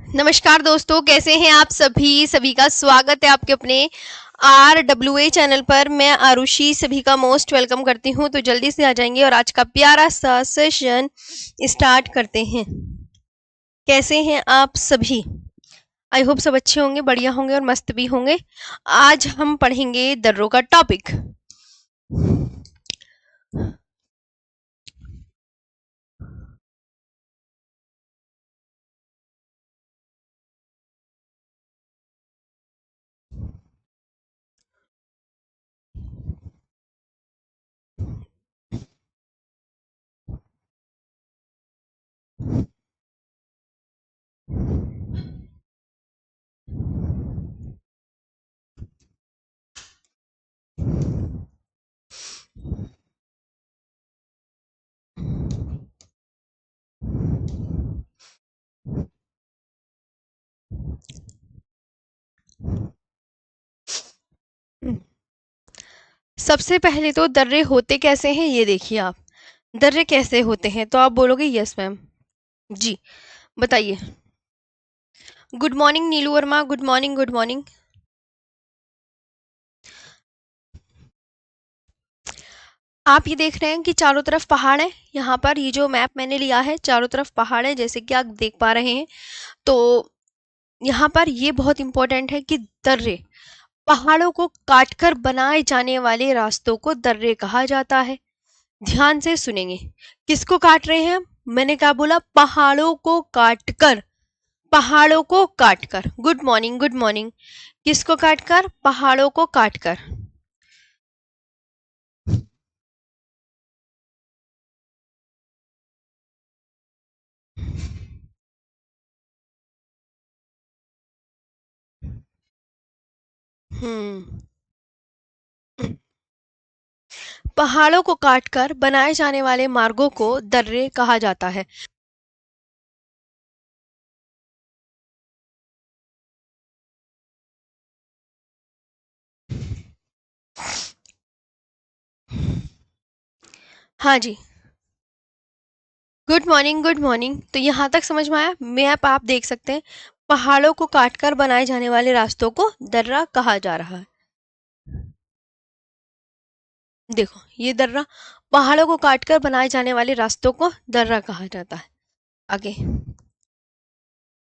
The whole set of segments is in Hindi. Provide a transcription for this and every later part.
नमस्कार दोस्तों, कैसे हैं आप सभी का स्वागत है आपके अपने RWA चैनल पर। मैं आरुषि सभी का मोस्ट वेलकम करती हूं। तो जल्दी से आ जाएंगे और आज का प्यारा सा सेशन स्टार्ट करते हैं। कैसे हैं आप सभी? आई होप सब अच्छे होंगे, बढ़िया होंगे और मस्त भी होंगे। आज हम पढ़ेंगे दर्रों का टॉपिक। सबसे पहले तो दर्रे होते कैसे हैं ये देखिए आप। दर्रे कैसे होते हैं तो आप बोलोगे यस मैम। जी बताइए। Good morning Neelu Varma, good morning good morning. आप ये देख रहे हैं कि चारों तरफ पहाड़ है। यहाँ पर ये जो मैप मैंने लिया है, चारों तरफ पहाड़ है जैसे कि आप देख पा रहे हैं। तो यहाँ पर ये बहुत इंपॉर्टेंट है कि दर्रे, पहाड़ों को काटकर बनाए जाने वाले रास्तों को दर्रे कहा जाता है। ध्यान से सुनेंगे। किसको काट रहे हैं? मैंने क्या बोला? पहाड़ों को काटकर। पहाड़ों को काटकर। Good morning good morning. किसको काटकर? पहाड़ों को काटकर। हम्म पहाड़ों को काटकर बनाए जाने वाले मार्गों को दर्रे कहा जाता है। हाँ जी, गुड मॉर्निंग गुड मॉर्निंग। तो यहाँ तक समझ में आया? मैप आप देख सकते हैं। पहाड़ों को काटकर बनाए जाने वाले रास्तों को दर्रा कहा जा रहा है। देखो ये दर्रा, पहाड़ों को काटकर बनाए जाने वाले रास्तों को दर्रा कहा जाता है। आगे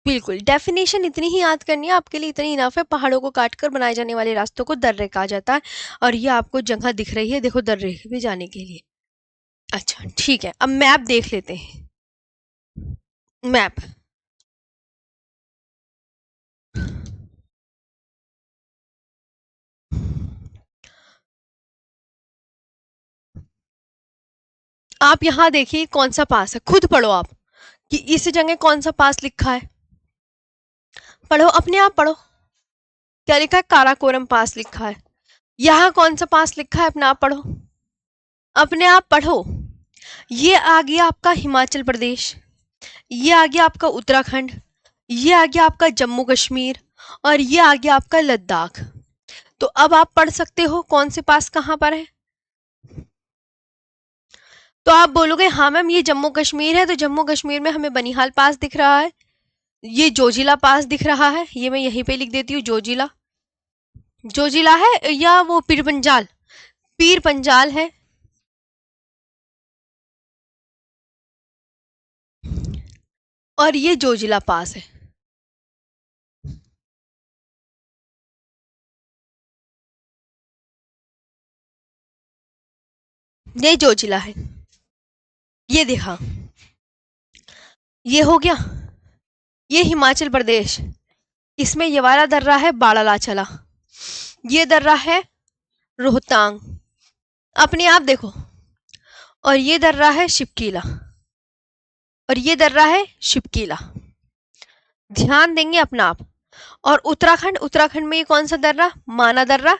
बिल्कुल डेफिनेशन इतनी ही याद करनी है आपके लिए, इतनी इनफ है। पहाड़ों को काटकर बनाए जाने वाले रास्तों को दर्रे कहा जाता है। और ये आपको जगह दिख रही है, देखो, दर्रे पे जाने के लिए। अच्छा ठीक है, अब मैप देख लेते हैं। मैप, आप यहाँ देखिए कौन सा पास है, खुद पढ़ो आप कि इस जगह कौन सा पास लिखा है। पढ़ो, अपने आप पढ़ो। क्या लिखा है? काराकोरम पास लिखा है। यहाँ कौन सा पास लिखा है? अपने आप पढ़ो, अपने आप पढ़ो। ये आ गया आपका हिमाचल प्रदेश, ये आ गया आपका उत्तराखंड, ये आ गया आपका जम्मू कश्मीर और ये आ गया आपका लद्दाख। तो अब आप पढ़ सकते हो कौन से पास कहाँ पर है। तो आप बोलोगे हाँ मैम ये जम्मू कश्मीर है, तो जम्मू कश्मीर में हमें बनिहाल पास दिख रहा है, ये जोजिला पास दिख रहा है। ये मैं यहीं पे लिख देती हूँ, जोजिला। जोजिला है या वो पीर पंजाल? पीर पंजाल है। और ये जोजिला पास है। ये जोजिला है, ये देखा, ये हो गया। ये हिमाचल प्रदेश, इसमें ये वाला दर्रा है बाड़ालाचला, ये दर्रा है रोहतांग, अपने आप देखो। और ये दर्रा है शिपकीला, और ये दर्रा है शिपकीला। ध्यान देंगे अपना आप। और उत्तराखंड, उत्तराखंड में ये कौन सा दर्रा? माना दर्रा।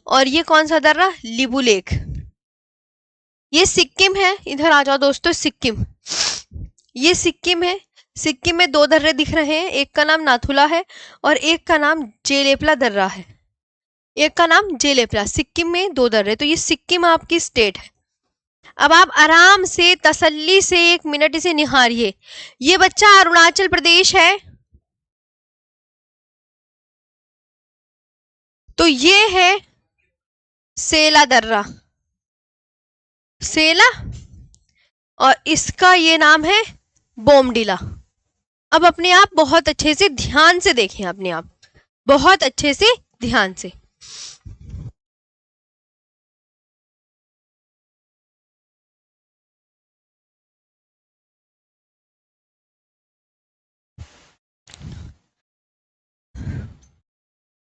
और ये कौन सा दर्रा? लिबू लेक। ये सिक्किम है, इधर आ जाओ दोस्तों, सिक्किम। ये सिक्किम है। सिक्किम में दो दर्रे दिख रहे हैं, एक का नाम नाथुला है और एक का नाम जेलेपला दर्रा है। एक का नाम जेलेपला। सिक्किम में दो दर्रे, तो ये सिक्किम आपकी स्टेट है। अब आप आराम से तसल्ली से 1 मिनट इसे निहारिए। ये बच्चा अरुणाचल प्रदेश है, तो ये है सेला दर्रा, सेला, और इसका ये नाम है बोमडिला। अब अपने आप बहुत अच्छे से ध्यान से देखें, अपने आप बहुत अच्छे से ध्यान से।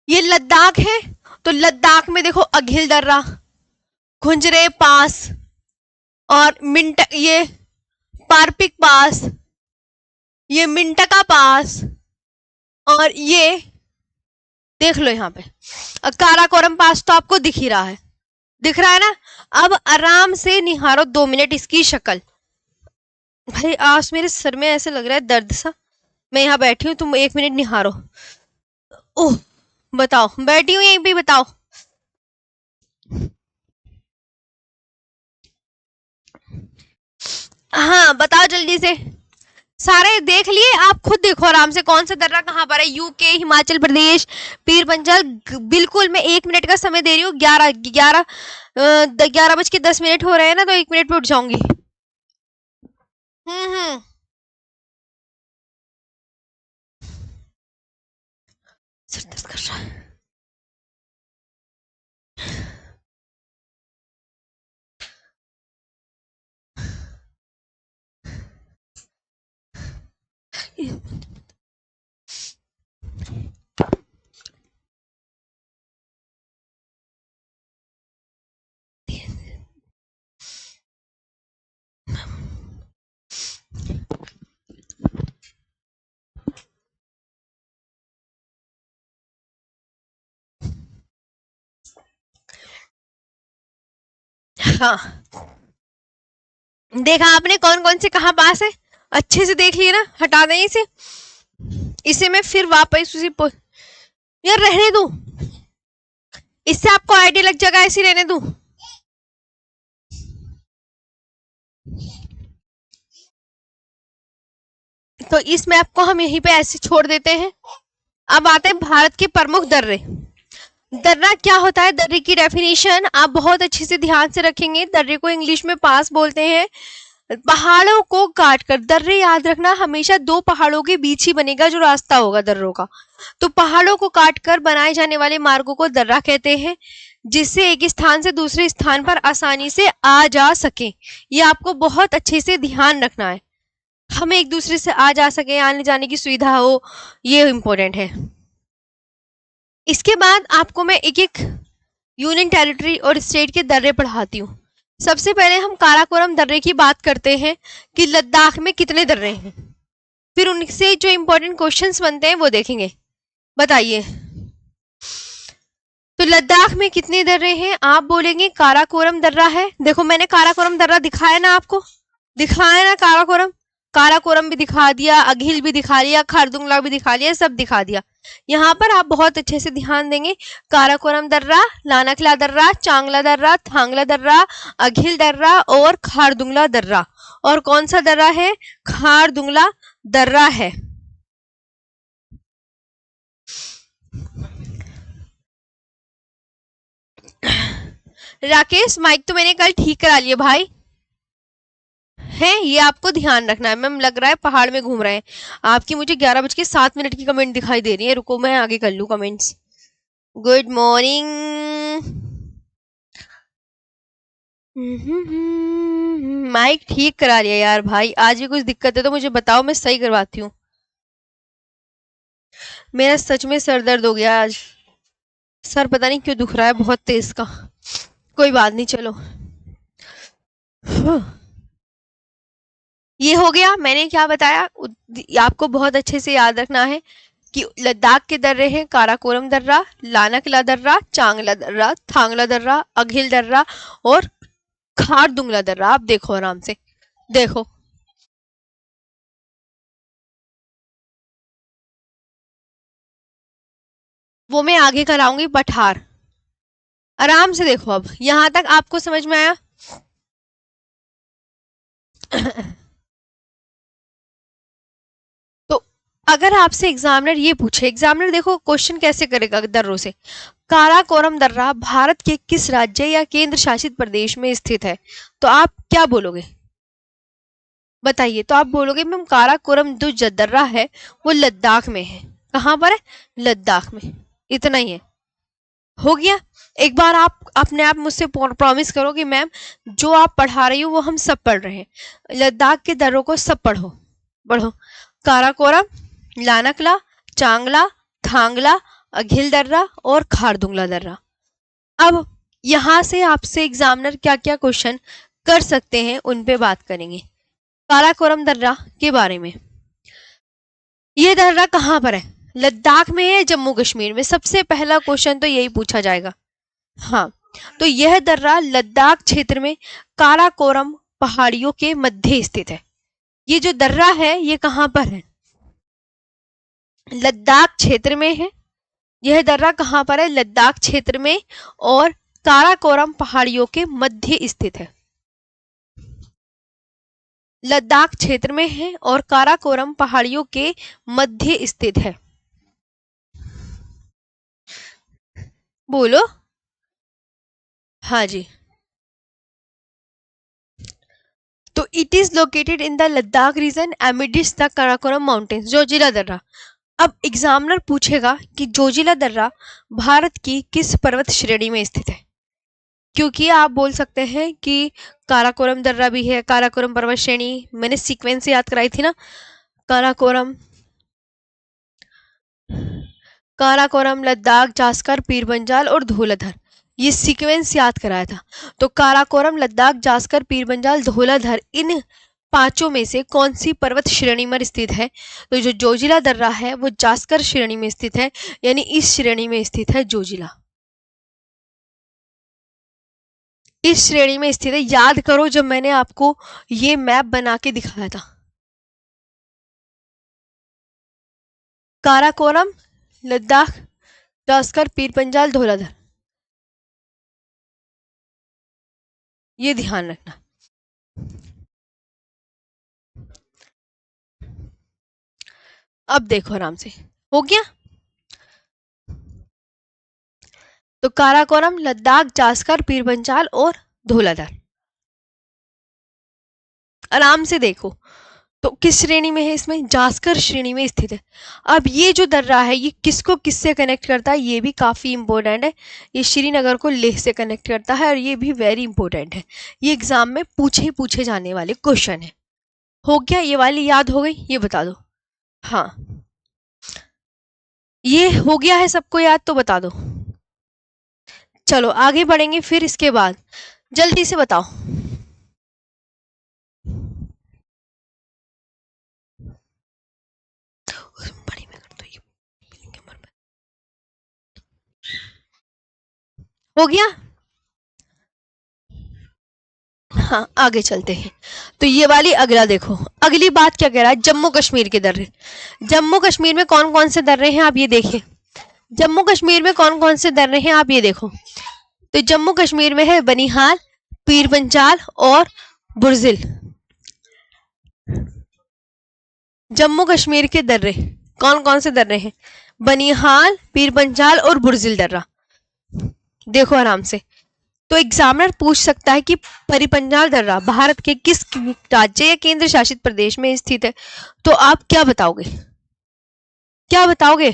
ये लद्दाख है, तो लद्दाख में देखो अघिल दर्रा, खुंजरे पास, और मिंट ये पारपिक पास, ये मिंटका पास, और ये देख लो यहाँ पे काराकोरम पास तो आपको दिख ही रहा है, दिख रहा है ना। अब आराम से निहारो 2 मिनट इसकी शक्ल। भाई आज मेरे सर में ऐसे लग रहा है दर्द सा, मैं यहाँ बैठी हूँ, तुम 1 मिनट निहारो। ओह बताओ, बैठी हूँ यहीं पे, बताओ। हाँ बताओ जल्दी से, सारे देख लिए, आप खुद देखो आराम से कौन सा दर्रा कहाँ पर है। यूके, हिमाचल प्रदेश, पीर पंजाल। बिल्कुल मैं 1 मिनट का समय दे रही हूँ। 11:10 हो रहे हैं ना, तो 1 मिनट में उठ जाऊंगी। हम्म। सर दर्द कर रहा है। हाँ देखा आपने कौन कौन से कहाँ पास है, अच्छे से देख लिए ना। हटा दें इसे, इसे मैं फिर वापस उसी यार रहने दूं, इससे आपको आइडिया लग जाएगा, ऐसे रहने दूं। तो इस मैप को हम यहीं पे ऐसे छोड़ देते हैं। अब आते हैं भारत के प्रमुख दर्रे। दर्रा क्या होता है, दर्रे की डेफिनेशन आप बहुत अच्छे से ध्यान से रखेंगे। दर्रे को इंग्लिश में पास बोलते हैं। पहाड़ों को काटकर, दर्रे याद रखना हमेशा 2 पहाड़ों के बीच ही बनेगा जो रास्ता होगा दर्रों का। तो पहाड़ों को काटकर बनाए जाने वाले मार्गों को दर्रा कहते हैं, जिससे एक स्थान से दूसरे स्थान पर आसानी से आ जा सके। ये आपको बहुत अच्छे से ध्यान रखना है, हमें एक दूसरे से आ जा सके, आने जाने की सुविधा हो, ये इंपॉर्टेंट है। इसके बाद आपको मैं एक एक यूनियन टेरिटरी और स्टेट के दर्रे पढ़ाती हूँ। सबसे पहले हम काराकोरम दर्रे की बात करते हैं कि लद्दाख में कितने दर्रे हैं, फिर उनसे जो इंपॉर्टेंट क्वेश्चंस बनते हैं वो देखेंगे। बताइए, तो लद्दाख में कितने दर्रे हैं? आप बोलेंगे काराकोरम दर्रा है। देखो मैंने काराकोरम दर्रा दिखाया ना आपको, दिखाया ना काराकोरम, काराकोरम भी दिखा दिया, अघिल भी दिखा दिया, खारदुंगला भी दिखा दिया, सब दिखा दिया। यहाँ पर आप बहुत अच्छे से ध्यान देंगे, काराकोरम दर्रा, लानाकला दर्रा, चांगला दर्रा, थांगला दर्रा, अघिल दर्रा और खारदुंगला दर्रा। और कौन सा दर्रा है? खारदुंगला दर्रा है। राकेश माइक तो मैंने कल ठीक करा लिया भाई, है ये आपको ध्यान रखना है। मैम लग रहा है पहाड़ में घूम रहे हैं। आपकी मुझे 11:07 की कमेंट दिखाई दे रही है, रुको मैं आगे कर लूं कमेंट्स। Good morning. माइक ठीक करा लिया यार भाई, आज भी कुछ दिक्कत है तो मुझे बताओ, मैं सही करवाती हूँ। मेरा सच में सर दर्द हो गया आज, सर पता नहीं क्यों दुख रहा है बहुत तेज का। कोई बात नहीं, चलो ये हो गया। मैंने क्या बताया आपको बहुत अच्छे से याद रखना है कि लद्दाख के दर्रे हैं काराकोरम दर्रा, लानाकिला दर्रा, चांगला दर्रा, थांगला दर्रा, अघिल दर्रा और खारदुंगला दर्रा। आप देखो आराम से, देखो वो मैं आगे कराऊंगी पठार। आराम से देखो, अब यहां तक आपको समझ में आया? तो अगर आपसे एग्जामिनर ये पूछे, एग्जामिनर देखो क्वेश्चन कैसे करेगा दर्रों से, काराकोरम दर्रा भारत के किस राज्य या केंद्र शासित प्रदेश में स्थित है? तो आप क्या बोलोगे? बताइए। तो आप बोलोगे मैम काराकोरम जो दर्रा है वो लद्दाख में है। कहाँ पर है? लद्दाख में। इतना ही है। हो गया। एक बार आप अपने आप मुझसे प्रॉमिस करो कि मैम जो आप पढ़ा रही हो वो हम सब पढ़ रहे हैं, लद्दाख के दर्रों को सब पढ़ो। पढ़ो। काराकोरम, लानकला, चांगला, थांगला, अघिल दर्रा और खारदुंगला दर्रा। अब यहां से आपसे एग्जामिनर क्या क्या क्वेश्चन कर सकते हैं उन पे बात करेंगे। काराकोरम दर्रा के बारे में, ये दर्रा कहाँ पर है? लद्दाख में है, जम्मू कश्मीर में? सबसे पहला क्वेश्चन तो यही पूछा जाएगा। हाँ, तो यह दर्रा लद्दाख क्षेत्र में काराकोरम पहाड़ियों के मध्य स्थित है। ये जो दर्रा है ये कहाँ पर है? लद्दाख क्षेत्र में है। यह दर्रा कहाँ पर है? लद्दाख क्षेत्र में और काराकोरम पहाड़ियों के मध्य स्थित है। लद्दाख क्षेत्र में है और काराकोरम पहाड़ियों के मध्य स्थित है। बोलो। हाँ जी। तो it is located in the Ladakh region amidst the Karakoram mountains. Zojila दर्रा। अब एग्जामिनर पूछेगा कि जोजिला दर्रा भारत की किस पर्वत श्रेणी में स्थित है? क्योंकि आप बोल सकते हैं कि काराकोरम दर्रा भी है, काराकोरम पर्वत श्रेणी मैंने सीक्वेंस से याद कराई थी ना। काराकोरम, काराकोरम, लद्दाख, जास्कर, पीरबंजाल और धौलाधर, ये सीक्वेंस याद कराया था। तो काराकोरम, लद्दाख, जास्कर, पीरबंजाल, धौलाधर, इन पांचों में से कौन सी पर्वत श्रेणी में स्थित है? तो जो जोजिला दर्रा है वो जास्कर श्रेणी में स्थित है, यानी इस श्रेणी में स्थित है जोजिला। इस श्रेणी में स्थित है। याद करो जब मैंने आपको ये मैप बना के दिखाया था। काराकोरम, लद्दाख, जास्कर, पीरपंजाल, धौलाधर, ये ध्यान रखना। अब देखो आराम से। हो गया। तो काराकोरम, लद्दाख, जास्कर, पीरपंजाल और धौलाधर। आराम से देखो। तो किस श्रेणी में है? इसमें जास्कर श्रेणी में स्थित है। अब ये जो दर्रा है ये किसको किससे कनेक्ट करता है ये भी काफी इंपॉर्टेंट है। ये श्रीनगर को लेह से कनेक्ट करता है और ये भी वेरी इंपॉर्टेंट है। ये एग्जाम में पूछे जाने वाले क्वेश्चन है। हो गया? ये वाली याद हो गई? ये बता दो। हाँ, ये हो गया है सबको याद? तो बता दो। चलो आगे बढ़ेंगे फिर इसके बाद। जल्दी से बताओ। बड़ी में कर दो ये। हो गया? हाँ, आगे चलते हैं। तो ये वाली अगला देखो। अगली बात क्या कह रहा है? जम्मू कश्मीर के दर्रे। जम्मू कश्मीर में कौन कौन से दर्रे हैं आप ये देखिए। जम्मू कश्मीर में कौन कौन से दर्रे हैं आप ये देखो। तो जम्मू कश्मीर में है बनिहाल, पीरपंजाल और बुर्जिल। जम्मू कश्मीर के दर्रे कौन कौन से दर्रे हैं? बनिहाल, पीरपंजाल और बुर्जिल दर्रा। देखो आराम से। तो एग्जामिनर पूछ सकता है कि परिपंजाल दर्रा भारत के किस राज्य या केंद्र शासित प्रदेश में स्थित है? तो आप क्या बताओगे? क्या बताओगे?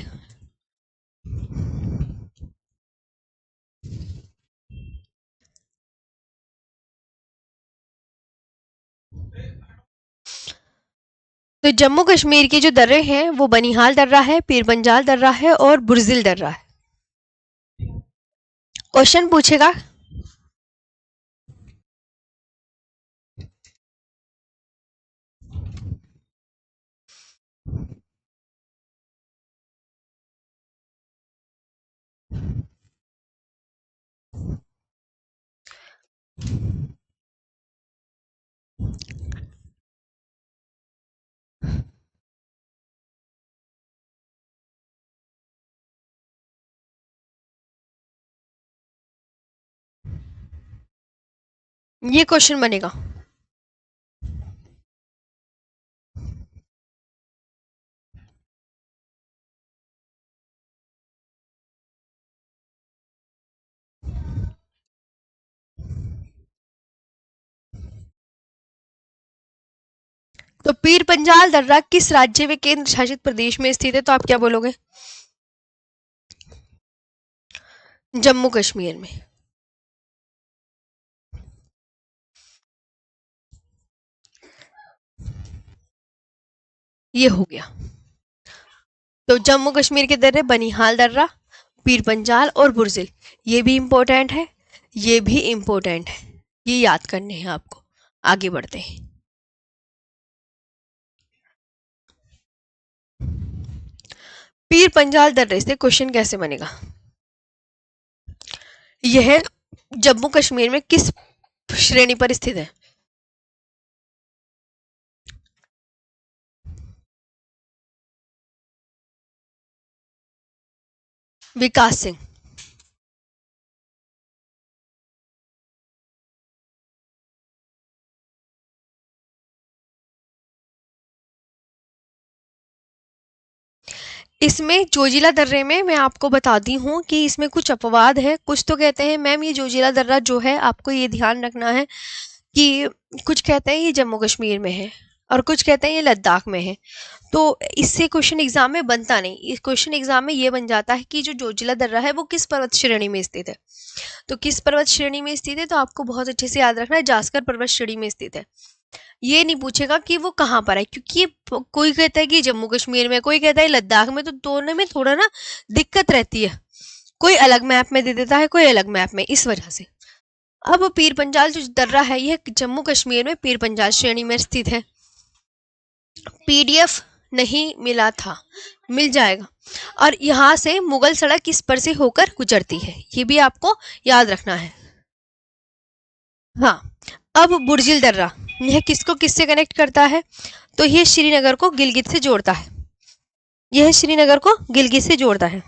तो जम्मू कश्मीर के जो दर्रे हैं वो बनिहाल दर्रा है, पीरपंजाल दर्रा है और बुर्जिल दर्रा है। क्वेश्चन पूछेगा। ये क्वेश्चन बनेगा। तो पीर पंजाल दर्रा किस राज्य व केंद्र शासित प्रदेश में स्थित है? तो आप क्या बोलोगे? जम्मू कश्मीर में। ये हो गया। तो जम्मू कश्मीर के दर्रे बनिहाल दर्रा, पीर पंजाल और बुर्जिल, ये भी इंपॉर्टेंट है, ये भी इंपॉर्टेंट है, ये याद करने हैं आपको। आगे बढ़ते हैं। पीर पंजाल दर्रे से क्वेश्चन कैसे बनेगा? यह जम्मू कश्मीर में किस श्रेणी पर स्थित है? विकास सिंह। इसमें जोजिला दर्रे में मैं आपको बताती हूँ कि इसमें कुछ अपवाद है। कुछ तो कहते हैं मैम ये जोजिला दर्रा जो है, आपको ये ध्यान रखना है कि कुछ कहते हैं ये जम्मू कश्मीर में है और कुछ कहते हैं ये लद्दाख में है। तो इससे क्वेश्चन एग्जाम में बनता नहीं। इस क्वेश्चन एग्जाम में ये बन जाता है कि जो जोजिला दर्रा है वो किस पर्वत श्रेणी में स्थित है। तो किस पर्वत श्रेणी में स्थित है, तो आपको बहुत अच्छे से याद रखना है, जास्कर पर्वत श्रेणी में स्थित है। ये नहीं पूछेगा कि वो कहाँ पर है, क्योंकि ये कोई कहता है कि जम्मू कश्मीर में, कोई कहता है लद्दाख में, तो दोनों में थोड़ा ना दिक्कत रहती है। कोई अलग मैप में दे देता है, कोई अलग मैप में, इस वजह से। अब पीर पंजाल जो दर्रा है यह जम्मू कश्मीर में पीर पंजाल श्रेणी में स्थित है। पीडीएफ नहीं मिला था, मिल जाएगा। और यहाँ से मुगल सड़क किस पर से होकर गुजरती है, ये भी आपको याद रखना है। हाँ, अब बुर्जिल दर्रा यह किसको किससे कनेक्ट करता है? तो यह श्रीनगर को गिलगित से जोड़ता है। यह श्रीनगर को गिलगित से जोड़ता है।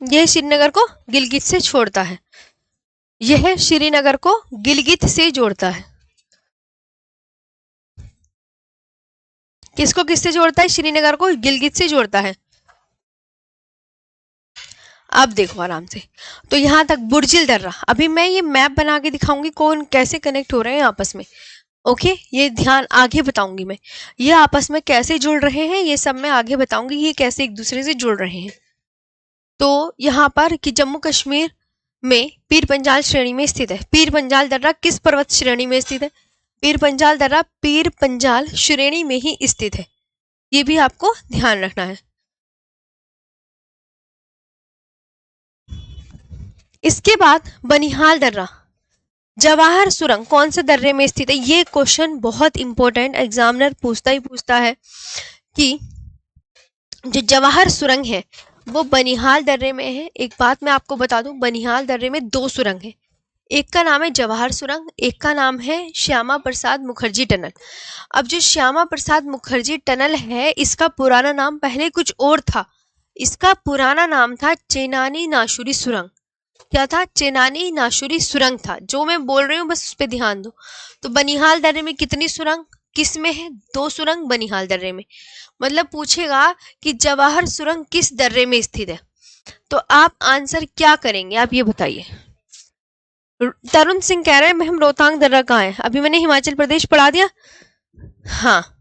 यह श्रीनगर को गिलगित से छोड़ता है। यह श्रीनगर को गिलगित से जोड़ता है। किसको किससे जोड़ता है? श्रीनगर को गिलगित से जोड़ता है। अब देखो आराम से। तो यहां तक बुर्जिल दर्रा। अभी मैं ये मैप बना के दिखाऊंगी कौन कैसे कनेक्ट हो रहे हैं आपस में। ओके, ये ध्यान आगे बताऊंगी मैं, ये आपस में कैसे जुड़ रहे हैं, ये सब मैं आगे बताऊंगी, ये कैसे एक दूसरे से जुड़ रहे हैं। तो यहाँ पर कि जम्मू कश्मीर में पीर पंजाल श्रेणी में स्थित है। पीर पंजाल दर्रा किस पर्वत श्रेणी में स्थित है? पीर पंजाल दर्रा पीर पंजाल श्रेणी में ही स्थित है, ये भी आपको ध्यान रखना है। इसके बाद बनिहाल दर्रा, जवाहर सुरंग कौन से दर्रे में स्थित है? ये क्वेश्चन बहुत इंपॉर्टेंट, एग्जामिनर पूछता ही पूछता है कि जो जवाहर सुरंग है वो बनिहाल दर्रे में है। एक बात मैं आपको बता दूं, बनिहाल दर्रे में दो सुरंग है, एक का नाम है जवाहर सुरंग, एक का नाम है श्यामा प्रसाद मुखर्जी टनल। अब जो श्यामा प्रसाद मुखर्जी टनल है इसका पुराना नाम पहले कुछ और था, इसका पुराना नाम था चेनानी नाशुरी सुरंग। क्या था? चेनानी नाशुरी सुरंग था। जो मैं बोल रही हूँ बस उस पर ध्यान दो। तो बनिहाल दर्रे में कितनी सुरंग, किस में है? दो सुरंग बनिहाल दर्रे में। मतलब पूछेगा कि जवाहर सुरंग किस दर्रे में स्थित है, तो आप आंसर क्या करेंगे, आप ये बताइए। तरुण सिंह कह रहे हैं हम रोहतांग दर्रा कहाँ है? अभी मैंने हिमाचल प्रदेश पढ़ा दिया। हाँ,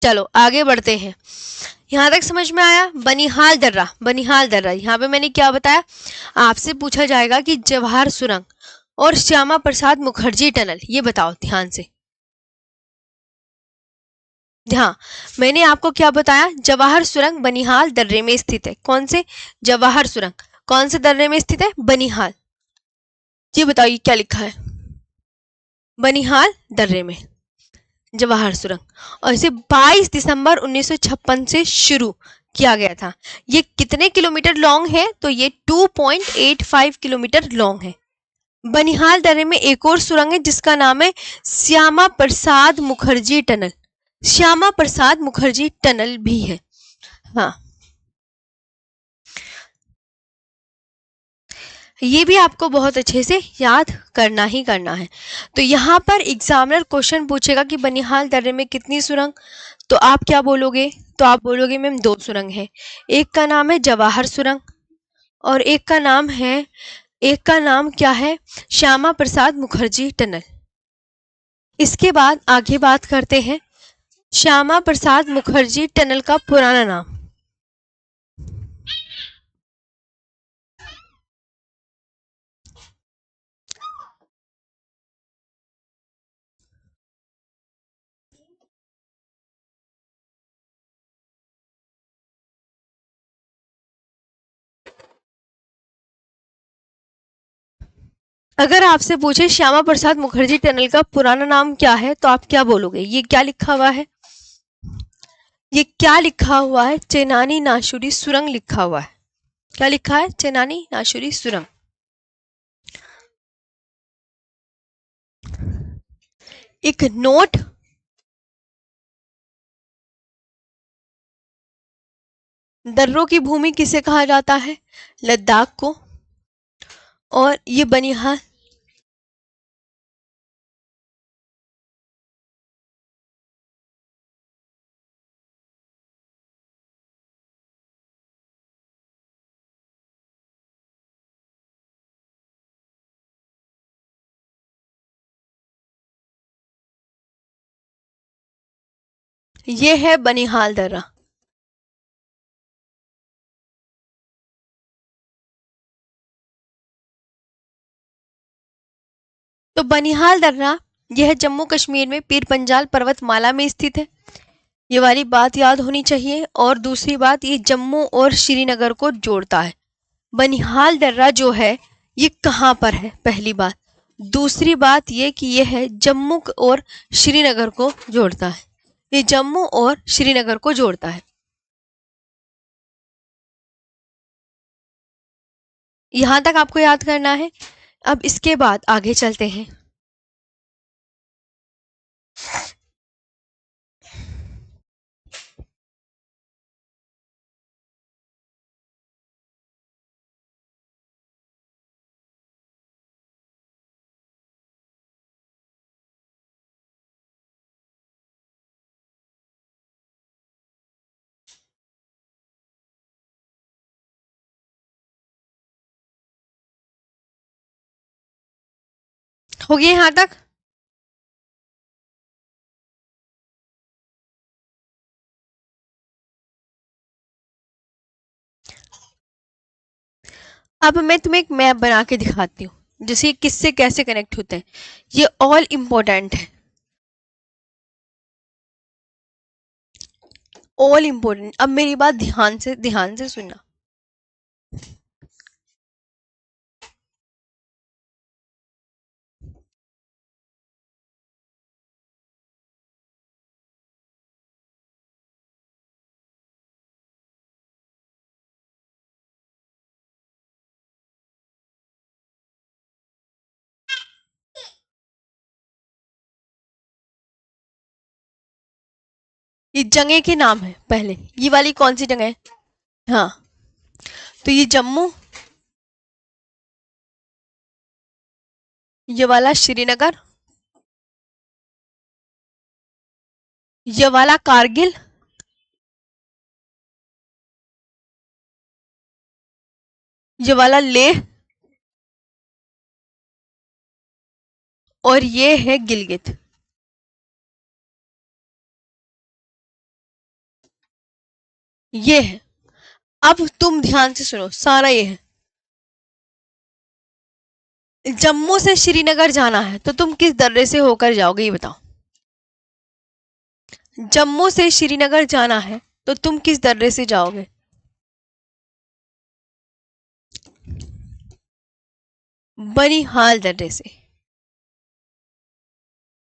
चलो आगे बढ़ते हैं। यहां तक समझ में आया? बनिहाल दर्रा, बनिहाल दर्रा यहाँ पे मैंने क्या बताया, आपसे पूछा जाएगा कि जवाहर सुरंग और श्यामा प्रसाद मुखर्जी टनल, ये बताओ ध्यान से। हाँ, मैंने आपको क्या बताया, जवाहर सुरंग बनिहाल दर्रे में स्थित है। कौन से? जवाहर सुरंग कौन से दर्रे में स्थित है? बनिहाल। ये बताइए क्या लिखा है? बनिहाल दर्रे में जवाहर सुरंग। और इसे 22 दिसंबर 1956 से शुरू किया गया था। ये कितने किलोमीटर लॉन्ग है? तो ये 2.85 किलोमीटर लॉन्ग है। बनिहाल दर्रे में एक और सुरंग है जिसका नाम है श्यामा प्रसाद मुखर्जी टनल। श्यामा प्रसाद मुखर्जी टनल भी है। हाँ, ये भी आपको बहुत अच्छे से याद करना ही करना है। तो यहाँ पर एग्जामिनर क्वेश्चन पूछेगा कि बनिहाल दर्रे में कितनी सुरंग, तो आप क्या बोलोगे? तो आप बोलोगे मैम 2 सुरंग है। एक का नाम है जवाहर सुरंग और एक का नाम क्या है? श्यामा प्रसाद मुखर्जी टनल। इसके बाद आगे बात करते हैं श्यामा प्रसाद मुखर्जी टनल का पुराना नाम। अगर आपसे पूछे श्यामा प्रसाद मुखर्जी टनल का पुराना नाम क्या है, तो आप क्या बोलोगे? ये क्या लिखा हुआ है? ये क्या लिखा हुआ है? चेनानी नाशुरी सुरंग लिखा हुआ है। क्या लिखा है? चेनानी नाशुरी सुरंग। एक नोट, दर्रों की भूमि किसे कहा जाता है? लद्दाख को। और ये बनिहाल, ये है बनिहाल दर्रा। तो बनिहाल दर्रा यह जम्मू कश्मीर में पीर पंजाल पर्वतमाला में स्थित है। ये वाली बात याद होनी चाहिए। और दूसरी बात, ये जम्मू और श्रीनगर को जोड़ता है। बनिहाल दर्रा जो है ये कहाँ पर है? पहली बात। दूसरी बात ये कि यह है जम्मू और श्रीनगर को जोड़ता है। ये जम्मू और श्रीनगर को जोड़ता है। यहां तक आपको याद करना है। अब इसके बाद आगे चलते हैं। हो गया यहां तक? अब मैं तुम्हें एक मैप बना के दिखाती हूँ जैसे किससे कैसे कनेक्ट होते हैं। ये ऑल इंपॉर्टेंट है, ऑल इंपॉर्टेंट। अब मेरी बात ध्यान से सुनना। ये जगह के नाम है। पहले ये वाली कौन सी जगह है? हाँ, तो ये जम्मू, ये वाला श्रीनगर, ये वाला कारगिल, ये वाला लेह, और ये है गिलगित। ये है। अब तुम ध्यान से सुनो, सारा ये है। जम्मू से श्रीनगर जाना है तो तुम किस दर्रे से होकर जाओगे ये बताओ? जम्मू से श्रीनगर जाना है तो तुम किस दर्रे से जाओगे? बनिहाल दर्रे से।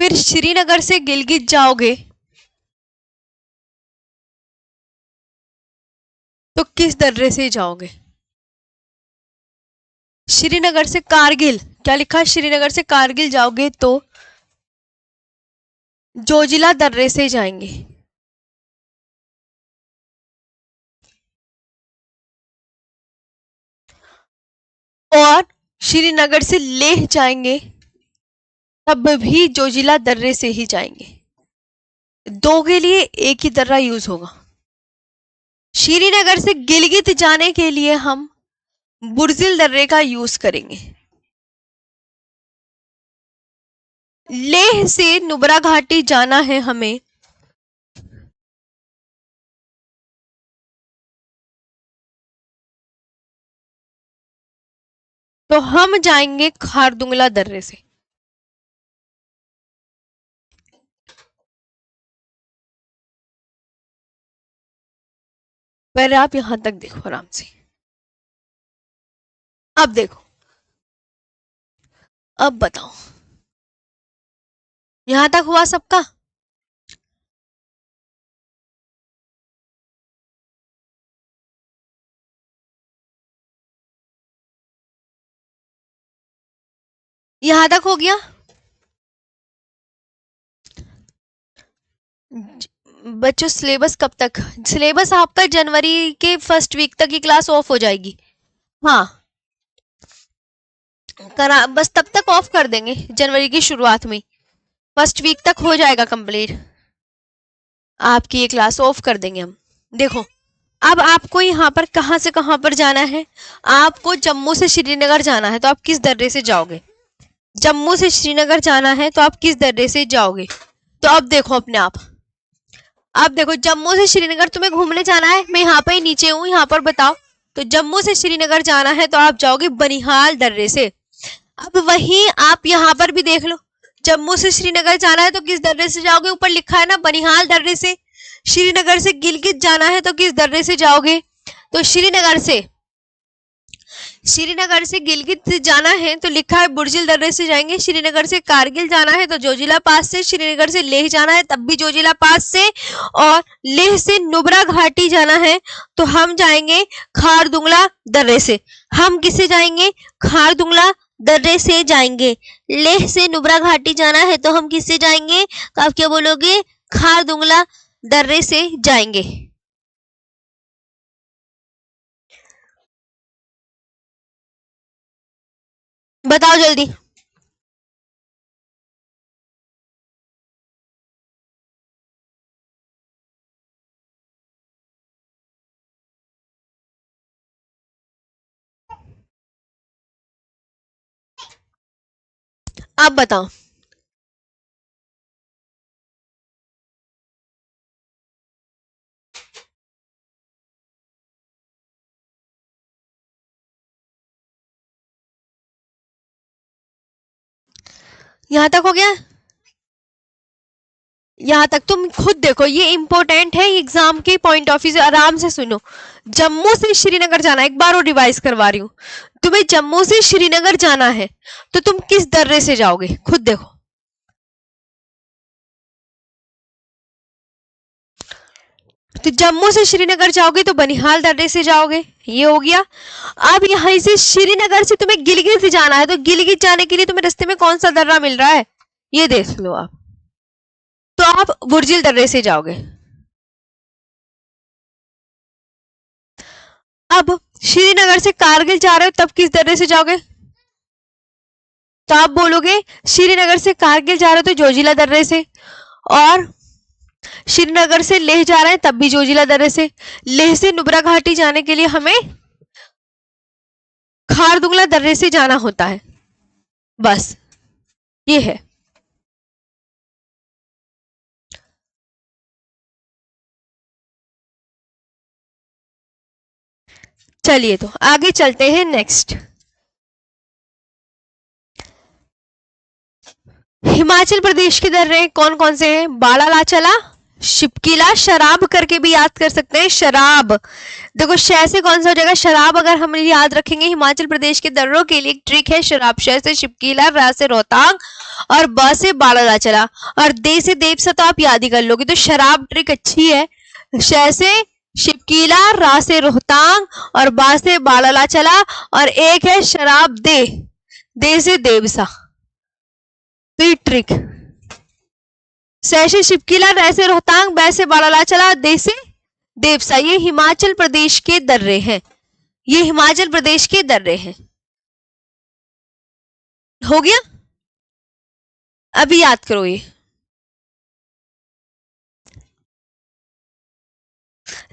फिर श्रीनगर से गिलगित जाओगे किस दर्रे से जाओगे? श्रीनगर से कारगिल, क्या लिखा है? श्रीनगर से कारगिल जाओगे तो जोजिला दर्रे से जाएंगे। और श्रीनगर से लेह जाएंगे तब भी जोजिला दर्रे से ही जाएंगे। दो के लिए एक ही दर्रा यूज होगा। श्रीनगर से गिलगित जाने के लिए हम बुर्जिल दर्रे का यूज करेंगे। लेह से नुब्रा घाटी जाना है हमें तो हम जाएंगे खारदुंगला दर्रे से। पहले आप यहां तक देखो आराम से। अब देखो, अब बताओ यहां तक हुआ सबका? यहां तक हो गया? बच्चों सिलेबस कब तक? सिलेबस आपका जनवरी के फर्स्ट वीक तक की क्लास ऑफ हो जाएगी। हाँ करा, बस तब तक ऑफ कर देंगे, जनवरी की शुरुआत में फर्स्ट वीक तक हो जाएगा कंप्लीट। आपकी ये क्लास ऑफ कर देंगे हम। देखो अब आपको यहाँ पर कहाँ से कहाँ पर जाना है? आपको जम्मू से श्रीनगर जाना है तो आप किस दर्रे से जाओगे? जम्मू से श्रीनगर जाना है तो आप किस दर्रे से जाओगे? तो अब देखो अपने आप, अब देखो जम्मू से श्रीनगर तुम्हें घूमने जाना है, मैं यहाँ पे नीचे हूँ, यहाँ पर बताओ। तो जम्मू से श्रीनगर जाना है तो आप जाओगे बनिहाल दर्रे से। अब वहीं आप यहाँ पर भी देख लो, जम्मू से श्रीनगर जाना है तो किस दर्रे से जाओगे? ऊपर लिखा है ना बनिहाल दर्रे से। श्रीनगर से गिलगित जाना है तो किस दर्रे से जाओगे? तो श्रीनगर से गिलगित जाना है तो लिखा है बुर्जिल दर्रे से जाएंगे। श्रीनगर से कारगिल जाना है तो जोजिला पास से। श्रीनगर से लेह जाना है तब भी जोजिला पास से। और लेह से नुब्रा घाटी जाना है तो हम जाएंगे खारदुंगला दर्रे से। हम किससे जाएंगे? खारदुंगला दर्रे से जाएंगे। लेह से नुब्रा घाटी जाना है तो हम किससे जाएंगे? तो आप क्या बोलोगे? खारदुंगला दर्रे से जाएंगे। बताओ जल्दी। आप बताओ। यहां तक हो गया? यहाँ तक तुम खुद देखो, ये इंपॉर्टेंट है एग्जाम के पॉइंट ऑफ व्यू से। आराम से सुनो। जम्मू से श्रीनगर जाना, एक बार और रिवाइज करवा रही हूँ, तुम्हें जम्मू से श्रीनगर जाना है तो तुम किस दर्रे से जाओगे? खुद देखो। तो जम्मू से श्रीनगर जाओगे तो बनिहाल दर्रे से जाओगे, ये हो गया। अब यहाँ से श्रीनगर से तुम्हें गिलगित जाना है तो गिलगित जाने के लिए तुम्हें रास्ते में कौन सा दर्रा मिल रहा है? ये देख लो आप। तो आप बुर्जिल दर्रे से जाओगे। अब श्रीनगर से कारगिल जा रहे हो तब किस दर्रे से जाओगे? तो आप बोलोगे श्रीनगर से कारगिल जा रहे हो तो जोजिला दर्रे से। और श्रीनगर से लेह जा रहे हैं तब भी जोजिला दर्रे से। लेह से नुब्रा घाटी जाने के लिए हमें खारदुंगला दर्रे से जाना होता है। बस ये है। चलिए तो आगे चलते हैं। नेक्स्ट हिमाचल प्रदेश के दर्रे कौन कौन से हैं? बाड़ालाचला, शिपकीला, शराब करके भी याद कर सकते हैं। शराब देखो शय से कौन सा हो जाएगा? शराब। अगर हम याद रखेंगे हिमाचल प्रदेश के दर्रों के लिए एक ट्रिक है, शराब। शय से शिपकीला, रा से रोहतांग और ब से बाड़ालाचला और दे से देवसा तो आप याद ही कर लोगे। तो शराब ट्रिक अच्छी है। शय से शिपकीला, रा से रोहतांग और बा से बालालाचला, और एक है शराब दे, दे से देवसा। तो ये ट्रिक, से शिपकीला, रै से रोहतांग, बै से बालालाचला, दे से देवसा, ये हिमाचल प्रदेश के दर्रे हैं, ये हिमाचल प्रदेश के दर्रे हैं। हो गया? अभी याद करो ये।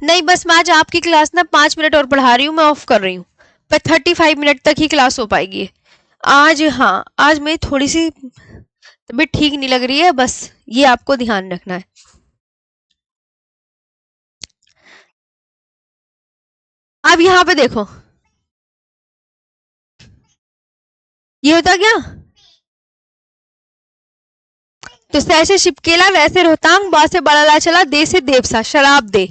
नहीं, बस मैं आज आपकी क्लास ना 5 मिनट और पढ़ा रही हूँ, मैं ऑफ कर रही हूँ, पर 35 मिनट तक ही क्लास हो पाएगी आज। हाँ, आज मेरी थोड़ी सी तबीयत ठीक नहीं लग रही है, बस ये आपको ध्यान रखना है। अब यहाँ पे देखो, ये होता क्या? तो से शिपकेला, वैसे रोहतांग, बा से बालालाचला, दे से देवसा, शराब दे।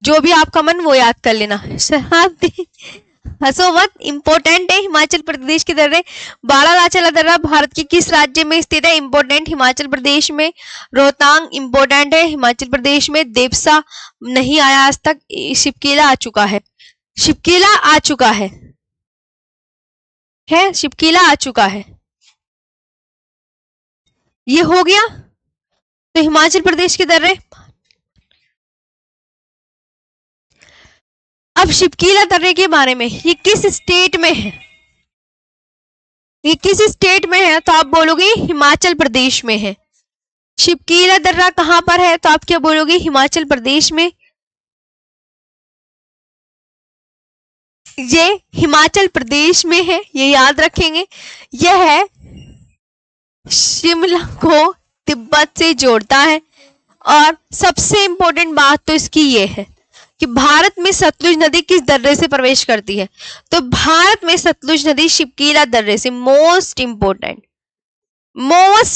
जो भी आपका मन वो याद कर लेना, शराब दे। हंसो मत, इंपॉर्टेंट है, हिमाचल प्रदेश के दर्रे। बालालाचला दर्रा भारत के किस राज्य में स्थित है? इंपॉर्टेंट, हिमाचल प्रदेश में। रोहतांग इंपॉर्टेंट है, हिमाचल प्रदेश में। देवसा नहीं आया आज तक, शिपकेला आ चुका है, शिपकेला आ चुका है शिपकेला आ चुका है। ये हो गया, तो हिमाचल प्रदेश के दर्रे। अब शिपकीला दर्रे के बारे में, ये किस स्टेट में है? ये किस स्टेट में है? तो आप बोलोगे हिमाचल प्रदेश में है। शिपकीला दर्रा कहां पर है? तो आप क्या बोलोगे? हिमाचल प्रदेश में। ये हिमाचल प्रदेश में है, ये याद रखेंगे। यह है शिमला को तिब्बत से जोड़ता है, और सबसे इंपॉर्टेंट बात तो इसकी ये है कि भारत में सतलुज नदी किस दर्रे से प्रवेश करती है? तो भारत में सतलुज नदी शिपकीला दर्रे से। मोस्ट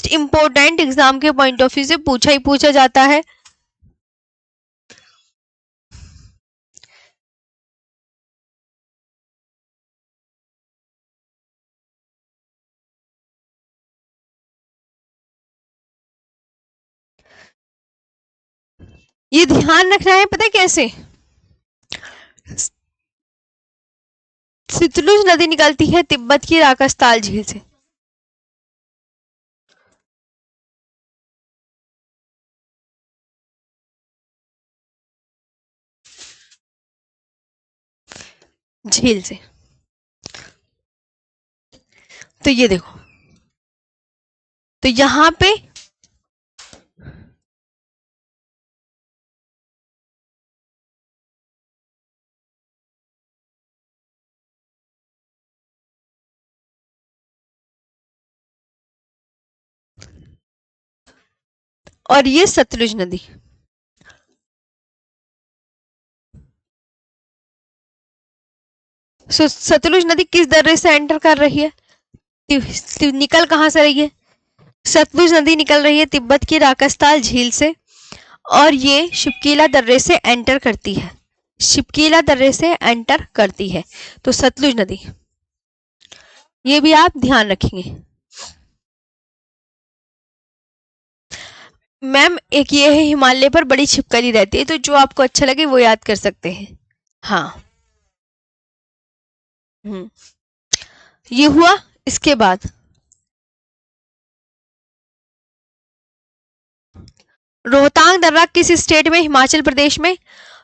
इंपोर्टेंट एग्जाम के पॉइंट ऑफ व्यू से पूछा ही पूछा जाता है। ये ध्यान रखना है, पता है कैसे? सतलुज नदी निकलती है तिब्बत की राकसताल झील से। झील से। तो ये देखो, तो यहां पे और ये सतलुज नदी, सतलुज नदी किस दर्रे से एंटर कर रही है? निकल कहां से रही है? सतलुज नदी निकल रही है तिब्बत की राकसताल झील से, और ये शिपकीला दर्रे से एंटर करती है, शिपकीला दर्रे से एंटर करती है। तो सतलुज नदी, ये भी आप ध्यान रखेंगे। मैम एक ये है, हिमालय पर बड़ी छिपकली रहती है, तो जो आपको अच्छा लगे वो याद कर सकते हैं। हाँ, ये हुआ। इसके बाद रोहतांग दर्रा किस स्टेट में? हिमाचल प्रदेश में।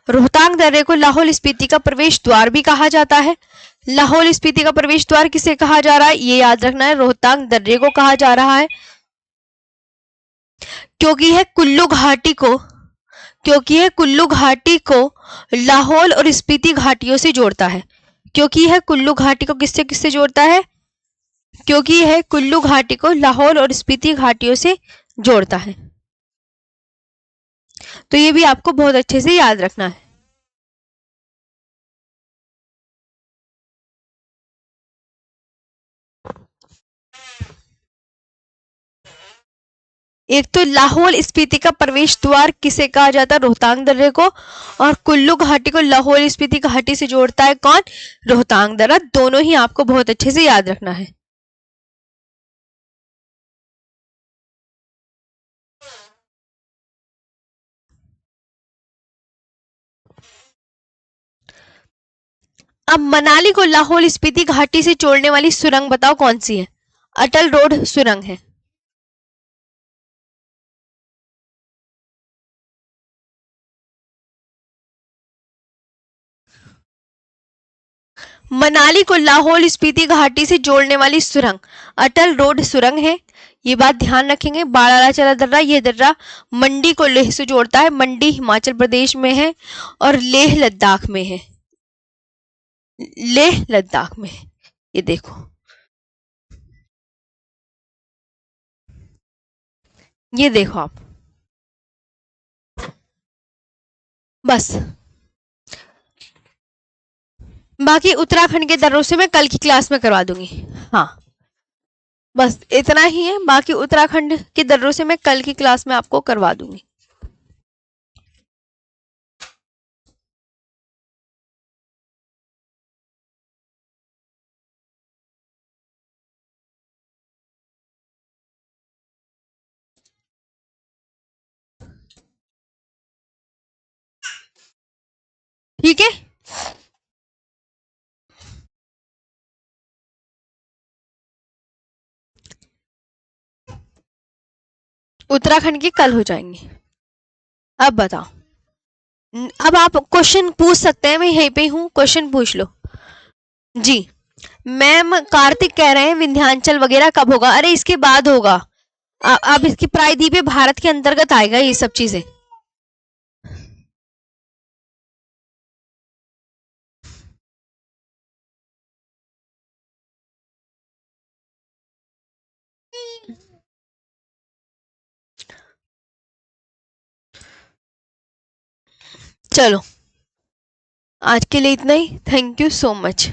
रोहतांग दर्रे को लाहौल स्पीति का प्रवेश द्वार भी कहा जाता है। लाहौल स्पीति का प्रवेश द्वार किसे कहा जा रहा है? ये याद रखना है, रोहतांग दर्रे को कहा जा रहा है, क्योंकि है कुल्लू घाटी को, क्योंकि है कुल्लू घाटी को लाहौल और स्पीति घाटियों से जोड़ता है। क्योंकि है कुल्लू घाटी को किससे किससे जोड़ता है? क्योंकि है कुल्लू घाटी को लाहौल और स्पीति घाटियों से जोड़ता है। तो ये भी आपको बहुत अच्छे से याद रखना है। एक तो लाहौल स्पीति का प्रवेश द्वार किसे कहा जाता है? रोहतांग दर्रे को। और कुल्लू घाटी को लाहौल स्पीति घाटी से जोड़ता है कौन? रोहतांग दर्रा। दोनों ही आपको बहुत अच्छे से याद रखना है। अब मनाली को लाहौल स्पीति घाटी से जोड़ने वाली सुरंग बताओ कौन सी है? अटल रोड सुरंग है। मनाली को लाहौल स्पीति घाटी से जोड़ने वाली सुरंग अटल रोड सुरंग है। ये बात ध्यान रखेंगे। बाड़ालाचाला दर्रा, ये दर्रा मंडी को लेह से जोड़ता है। मंडी हिमाचल प्रदेश में है और लेह लद्दाख में है। लेह लद्दाख में है। ये देखो, ये देखो आप। बस बाकी उत्तराखंड के दर्रों से मैं कल की क्लास में करवा दूंगी। हाँ, बस इतना ही है। बाकी उत्तराखंड के दर्रों से मैं कल की क्लास में आपको करवा दूंगी। ठीक है, उत्तराखंड के कल हो जाएंगे। अब बताओ। अब आप क्वेश्चन पूछ सकते हैं, मैं यहीं पे हूँ, क्वेश्चन पूछ लो जी। मैम कार्तिक कह रहे हैं विंध्याचल वगैरह कब होगा? अरे इसके बाद होगा। अब इसकी प्रायद्वीप भारत के अंतर्गत आएगा ये सब चीजें। चलो, आज के लिए इतना ही। Thank you so much.